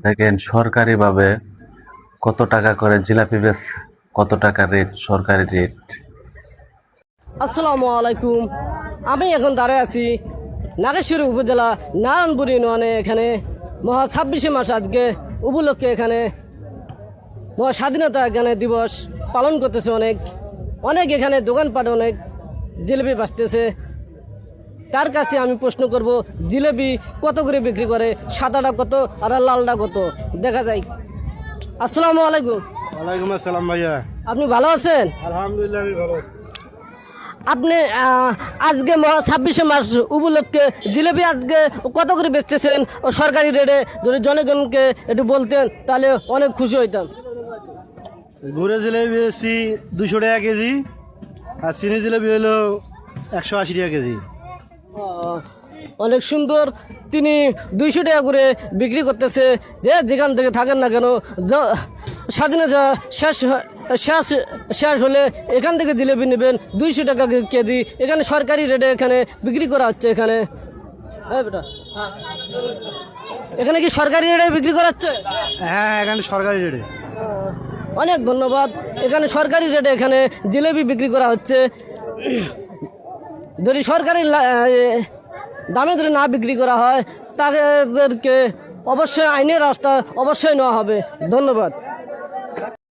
দেখেন সরকারিভাবে কত টাকা করে জিলাপি বেচ, কত টাকা রেট, সরকারি রেট। আসসালামু আলাইকুম। আমি এখন দাঁড়ায় আছি নাগেশ্বরী উপজেলা নারায়ণপুর ইউনিয়নে। এখানে মহা 26শে মাস আজকে উপলক্ষে এখানে মহা স্বাধীনতা এখানে দিবস পালন করতেছে। অনেক অনেক এখানে দোকানপাট অনেক জিলিপি বাঁচতেছে। তার কাছে আমি প্রশ্ন করব, জিলিপি কত করে বিক্রি করে, সাদাটা কত আর লালটা কত, দেখা যায়। আসসালামু আলাইকুম। ওয়ালাইকুম আসসালাম ভাইয়া। আপনি ভালো আছেন? আলহামদুলিল্লাহ আমি ভালো। আপনি আজকে মহা 26শে মাস উপলক্ষে জিলিপি আজকে কত করে বেচতেছেন ও সরকারি রেটে? যদি জনগণকে একটু বলতেন তাহলে অনেক খুশি হইতাম। গুড়ে জিলেবি বেশি 200 টাকা কেজি, আর চিনি জিলেবি হলো 180 টাকা কেজি। অনেক সুন্দর। তিনি 200 টাকা করে বিক্রি করতেছে। যেখান থেকে থাকেন না কেন, স্বাধীনতা শেষ শেষ হলে এখান থেকে জিলেপি নেবেন 200 টাকা কেজি। এখানে সরকারি রেটে এখানে বিক্রি করা হচ্ছে। এখানে বেটা, এখানে কি সরকারি রেটে বিক্রি করা হচ্ছে? হ্যাঁ, এখানে সরকারি রেটে। অনেক ধন্যবাদ। এখানে সরকারি রেটে এখানে জিলেপি বিক্রি করা হচ্ছে। যদি সরকারি দামে যদি না বিক্রি করা হয় তাদেরকে অবশ্যই আইনের রাস্তা অবশ্যই নেওয়া হবে। ধন্যবাদ।